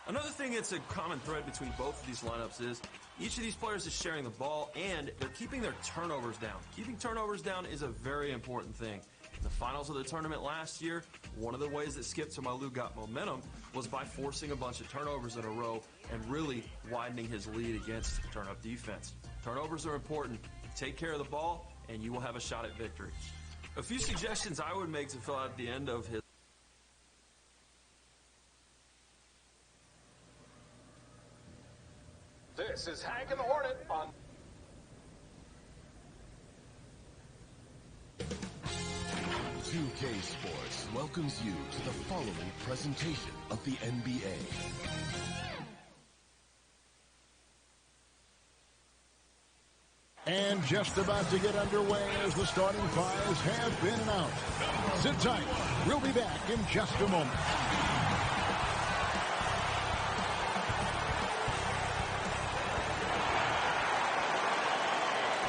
Another thing that's a common thread between both of these lineups is each of these players is sharing the ball and they're keeping their turnovers down. Keeping turnovers down is a very important thing. In the finals of the tournament last year, one of the ways that Skip Tumalu got momentum was by forcing a bunch of turnovers in a row and really widening his lead against turn-up defense. Turnovers are important. Take care of the ball and you will have a shot at victory. A few suggestions I would make to fill out the end of his This is Hank and the Hornet on 2K Sports welcomes you to the following presentation of the NBA. And just about to get underway as the starting fives have been announced. Sit tight. We'll be back in just a moment.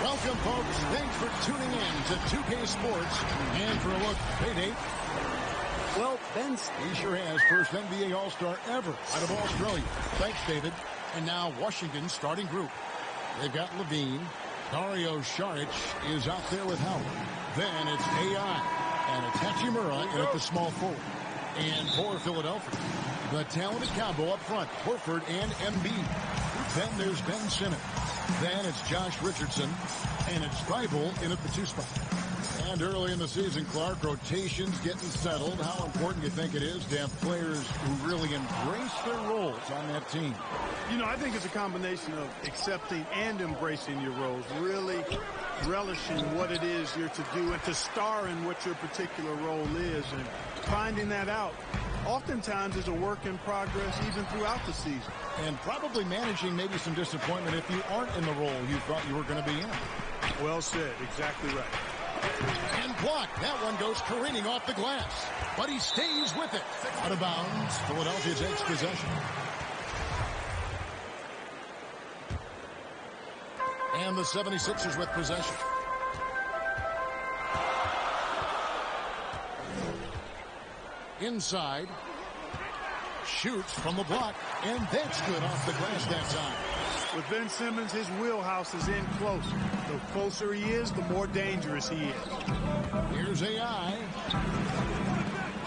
Welcome, folks. Thanks for tuning in to 2K Sports. And for a look at payday. Well, he sure has. First NBA All-Star ever out of Australia. Thanks, David. And now Washington's starting group. They've got Levine. Dario Saric is out there with Howard. Then it's AI. And it's Hachimura in at the small forward. And for Philadelphia, the talented combo up front, Horford and Embiid. Then there's Ben Simmons. Then it's Josh Richardson, and it's Bible in at the 2 spot. And early in the season, Clark, rotations getting settled. How important do you think it is to have players who really embrace their roles on that team? You know, I think it's a combination of accepting and embracing your roles, really relishing what it is you're to do and to star in what your particular role is, and finding that out oftentimes is a work in progress even throughout the season. And probably managing maybe some disappointment if you aren't in the role you thought you were going to be in. Well said. Exactly right. And blocked. That one goes careening off the glass. But he stays with it. Out of bounds. Philadelphia takes possession. And the 76ers with possession. Inside. Shoots from the block. And that's good off the glass that time. With Ben Simmons, his wheelhouse is in closer. The closer he is, the more dangerous he is. Here's AI.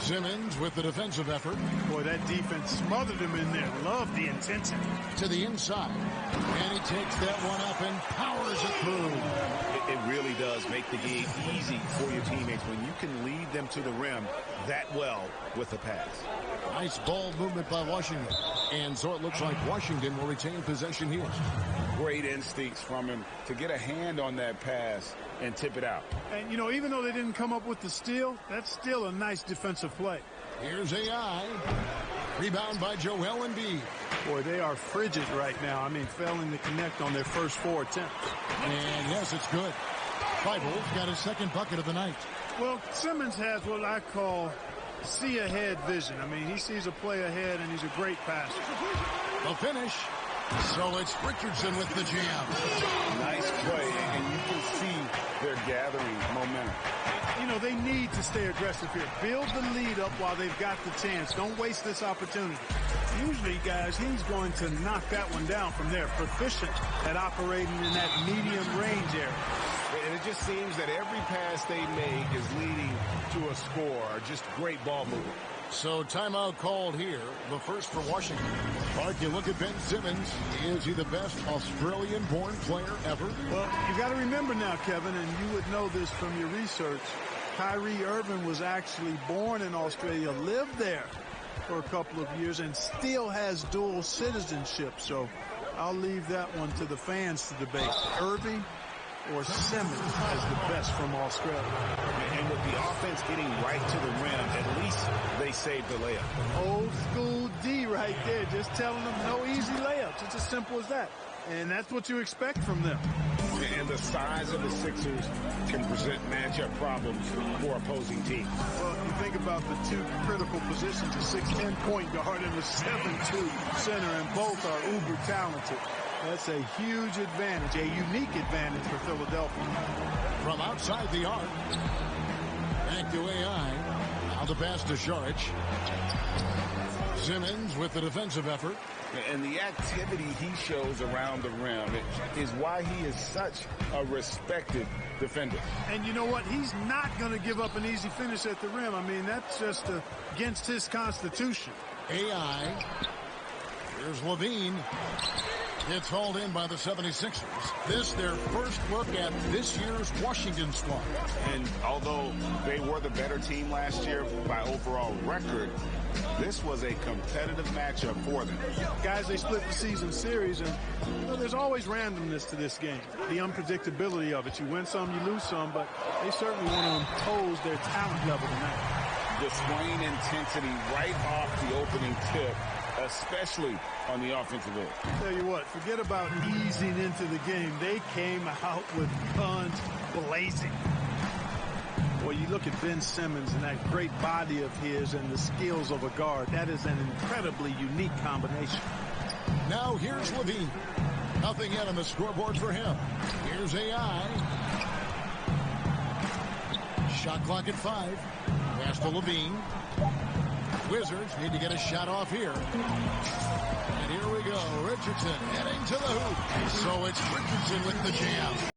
Simmons with the defensive effort. Boy, that defense smothered him in there. Love the intensity. To the inside. And he takes that one up and powers it through. It really does make the game easy for your teammates when you can lead them to the rim that well with a pass. Nice ball movement by Washington. And so it looks like Washington will retain possession here. Great instincts from him to get a hand on that pass and tip it out. And, you know, even though they didn't come up with the steal, that's still a nice defensive play. Here's AI. Rebound by Joel Embiid. Boy, they are frigid right now. I mean, failing to connect on their first 4 attempts. And, yes, it's good. Bibles got his second bucket of the night. Well, Simmons has what I call see-ahead vision. I mean, he sees a play ahead, and he's a great passer. The finish. So it's Richardson with the jam. Nice play, and you can see they're gathering momentum. know, they need to stay aggressive here. Build the lead up while they've got the chance. Don't waste this opportunity. Usually, guys, he's going to knock that one down from there. Proficient at operating in that medium range area. And it just seems that every pass they make is leading to a score. Just great ball movement. So timeout called here, the first for Washington. Mark, you look at Ben Simmons. Is he the best Australian-born player ever? Well, you got to remember now, Kevin, and you would know this from your research, Kyrie Irving was actually born in Australia, lived there for a couple of years, and still has dual citizenship. So I'll leave that one to the fans to debate. Irving or Simmons as the best from Australia. And with the offense getting right to the rim, at least they saved the layup. Old school D right there, just telling them no easy layups. It's as simple as that. And that's what you expect from them. And the size of the Sixers can present matchup problems for opposing teams. Well, you think about the two critical positions, a 6'10" point guard and a 7'2" center, and both are uber talented. That's a huge advantage, a unique advantage for Philadelphia. From outside the arc, back to AI. Now the pass to Šarić. Simmons with the defensive effort. And the activity he shows around the rim is why he is such a respected defender. And you know what? He's not going to give up an easy finish at the rim. I mean, that's just against his constitution. AI. Here's Levine. It's hauled in by the 76ers. This their first look at this year's Washington squad. And although they were the better team last year by overall record, this was a competitive matchup for them. Guys, they split the season series, and you know, there's always randomness to this game. The unpredictability of it. You win some, you lose some, but they certainly want to impose their talent level tonight. Displaying intensity right off the opening tip, especially on the offensive end. Tell you what, forget about easing into the game. They came out with guns blazing. Well, you look at Ben Simmons and that great body of his and the skills of a guard. That is an incredibly unique combination. Now here's Levine. Nothing yet on the scoreboard for him. Here's AI. Shot clock at 5. Pass to Levine. Wizards need to get a shot off here. And here we go. Richardson heading to the hoop. So it's Richardson with the jam.